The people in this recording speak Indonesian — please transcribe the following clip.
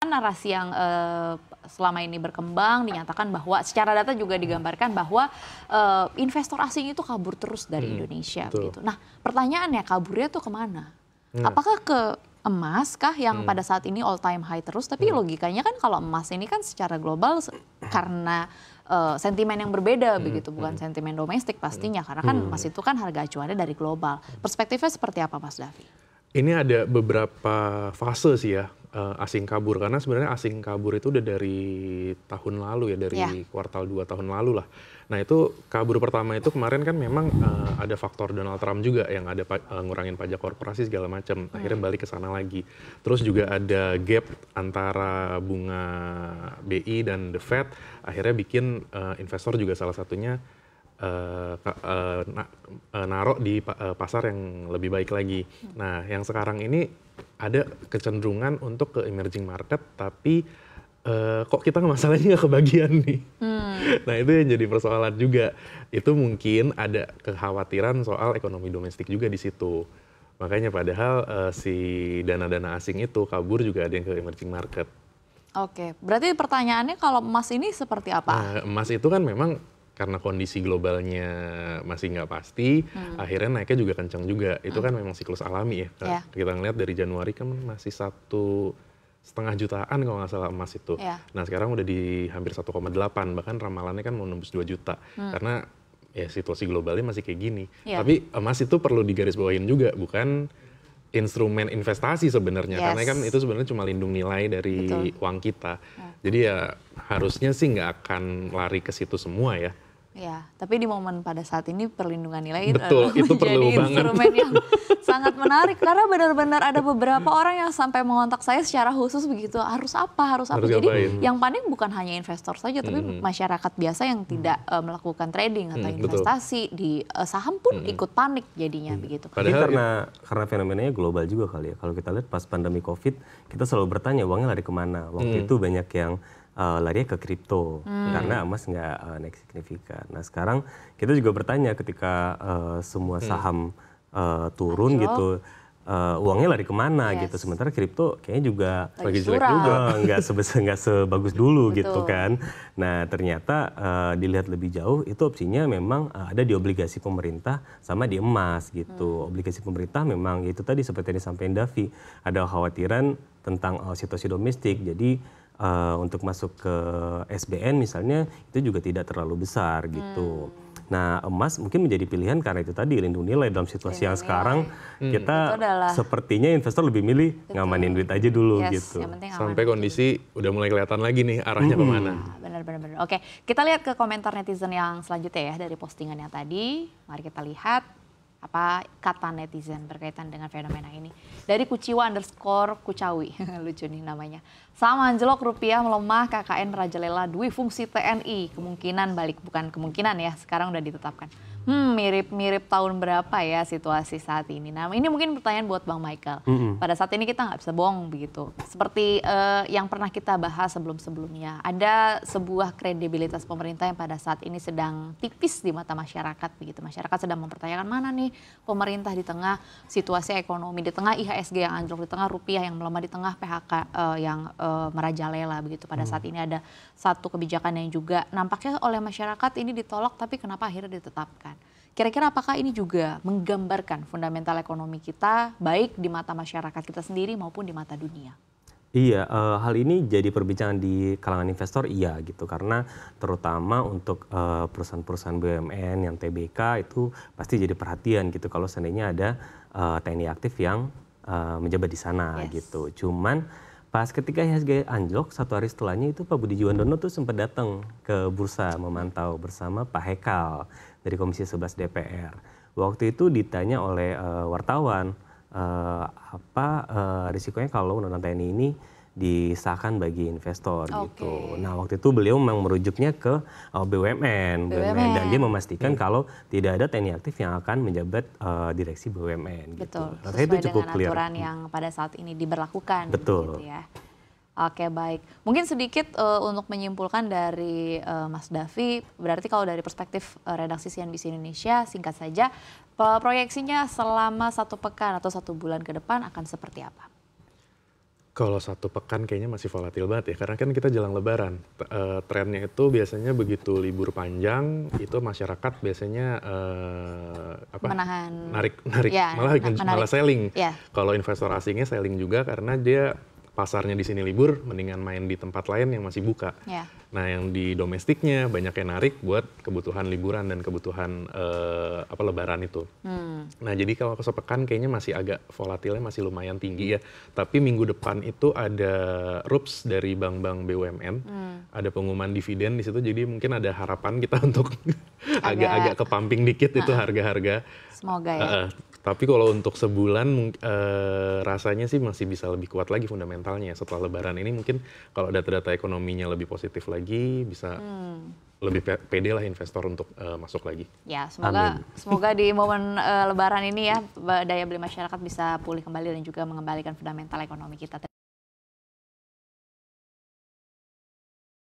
narasi yang selama ini berkembang dinyatakan bahwa secara data juga digambarkan bahwa investor asing itu kabur terus dari Indonesia. Begitu. Nah pertanyaannya kaburnya tuh kemana? Apakah ke emas kah yang pada saat ini all time high terus? Tapi logikanya kan kalau emas ini kan secara global karena sentimen yang berbeda begitu, bukan sentimen domestik pastinya karena kan emas itu kan harga acuannya dari global. Perspektifnya seperti apa Mas Davi? Ini ada beberapa fase sih ya asing kabur, karena sebenarnya asing kabur itu udah dari tahun lalu ya, dari kuartal 2 tahun lalu lah. Nah itu kabur pertama itu kemarin kan memang ada faktor Donald Trump juga yang ada ngurangin pajak korporasi segala macam, akhirnya balik ke sana lagi. Terus juga ada gap antara bunga BI dan The Fed, akhirnya bikin investor juga salah satunya naruh di pasar yang lebih baik lagi. Nah, yang sekarang ini ada kecenderungan untuk ke emerging market, tapi kok kita masalahnya nggak kebagian nih. Nah, itu yang jadi persoalan juga. Itu mungkin ada kekhawatiran soal ekonomi domestik juga di situ. Makanya padahal si dana-dana asing itu kabur juga ada yang ke emerging market. Oke, berarti pertanyaannya kalau emas ini seperti apa? Nah, emas itu kan memang karena kondisi globalnya masih nggak pasti, akhirnya naiknya juga kencang juga. Itu kan memang siklus alami ya. Kita ngeliat dari Januari kan masih 1,5 jutaan kalau nggak salah emas itu. Nah sekarang udah di hampir 1,8, bahkan ramalannya kan mau nembus 2 juta. Karena ya situasi globalnya masih kayak gini. Tapi emas itu perlu digarisbawahin juga, bukan instrumen investasi sebenarnya. Karena kan itu sebenarnya cuma lindung nilai dari uang kita. Jadi ya harusnya sih nggak akan lari ke situ semua ya. Ya, tapi di momen pada saat ini perlindungan nilai itu perlu menjadi instrumen yang sangat menarik karena benar-benar ada beberapa orang yang sampai mengontak saya secara khusus begitu, harus apa. Jadi yang panik bukan hanya investor saja, tapi masyarakat biasa yang tidak melakukan trading atau investasi di saham pun ikut panik jadinya begitu. Padahal karena fenomenanya global juga kali ya. Kalau kita lihat pas pandemi COVID, kita selalu bertanya uangnya lari kemana. Waktu itu banyak yang lari ke kripto karena emas nggak naik signifikan. Nah sekarang kita juga bertanya ketika semua saham turun gitu, uangnya lari kemana gitu. Sementara kripto kayaknya juga lagi jelek juga, nggak sebagus dulu gitu kan. Nah ternyata dilihat lebih jauh itu opsinya memang ada di obligasi pemerintah sama di emas gitu. Obligasi pemerintah memang itu tadi seperti yang disampaikan Davi, ada kekhawatiran tentang situasi domestik. Jadi untuk masuk ke SBN misalnya itu juga tidak terlalu besar gitu. Nah emas mungkin menjadi pilihan karena itu tadi lindung nilai dalam situasi yang sekarang kita sepertinya investor lebih milih ngamanin duit aja dulu gitu. Sampai kondisi udah mulai kelihatan lagi nih arahnya kemana. Benar. Oke, kita lihat ke komentar netizen yang selanjutnya ya dari postingan yang tadi. Mari kita lihat apa kata netizen berkaitan dengan fenomena ini. Dari Kuciwa_Kucawi, lucu nih namanya. Sama anjlok rupiah melemah, KKN merajalela dui fungsi TNI. Kemungkinan balik, bukan kemungkinan ya, sekarang udah ditetapkan. Mirip-mirip tahun berapa ya situasi saat ini. Nah ini mungkin pertanyaan buat Bang Michael. Pada saat ini kita nggak bisa bohong begitu. Seperti yang pernah kita bahas sebelum-sebelumnya. Ada sebuah kredibilitas pemerintah yang pada saat ini sedang tipis di mata masyarakat begitu. Masyarakat sedang mempertanyakan mana nih pemerintah di tengah situasi ekonomi, di tengah IHSG yang anjlok, di tengah rupiah yang melemah, di tengah PHK yang merajalela begitu. Pada saat ini ada satu kebijakan yang juga nampaknya oleh masyarakat ini ditolak, tapi kenapa akhirnya ditetapkan? Kira-kira apakah ini juga menggambarkan fundamental ekonomi kita baik di mata masyarakat kita sendiri maupun di mata dunia? Iya, hal ini jadi perbincangan di kalangan investor iya gitu, karena terutama untuk perusahaan-perusahaan BUMN yang TBK itu pasti jadi perhatian gitu kalau seandainya ada TNI aktif yang menjabat di sana gitu. Cuman pas ketika IHSG anjlok, 1 hari setelahnya itu Pak Budi Jiwandono tuh sempat datang ke bursa memantau bersama Pak Hekal dari Komisi 11 DPR. Waktu itu ditanya oleh wartawan, apa risikonya kalau undang-undang TNI ini disahkan bagi investor gitu. Nah waktu itu beliau memang merujuknya ke BUMN dan dia memastikan kalau tidak ada TNI aktif yang akan menjabat direksi BUMN. Betul, gitu. sesuai itu cukup dengan clear. Aturan yang pada saat ini diberlakukan. Betul. Gitu ya. Oke baik, mungkin sedikit untuk menyimpulkan dari Mas Davi, berarti kalau dari perspektif redaksi CNBC Indonesia, singkat saja, proyeksinya selama 1 pekan atau 1 bulan ke depan akan seperti apa? Kalau 1 pekan kayaknya masih volatil banget ya, karena kan kita jelang Lebaran. Trennya itu biasanya begitu libur panjang, itu masyarakat biasanya Menahan. narik, Ya, malah selling. Ya. Kalau investor asingnya selling juga karena dia pasarnya di sini libur, mendingan main di tempat lain yang masih buka. Ya. Nah, yang di domestiknya banyak yang narik buat kebutuhan liburan dan kebutuhan Lebaran itu. Nah, jadi kalau sepekan kayaknya masih agak volatilnya masih lumayan tinggi ya. Tapi minggu depan itu ada RUPS dari bank-bank BUMN, ada pengumuman dividen di situ. Jadi mungkin ada harapan kita untuk agak ke pumping dikit itu harga-harga. Semoga ya. Tapi kalau untuk sebulan rasanya sih masih bisa lebih kuat lagi fundamentalnya. Setelah Lebaran ini mungkin kalau data-data ekonominya lebih positif lagi bisa lebih pede lah investor untuk masuk lagi. Ya, semoga di momen Lebaran ini ya daya beli masyarakat bisa pulih kembali dan juga mengembalikan fundamental ekonomi kita.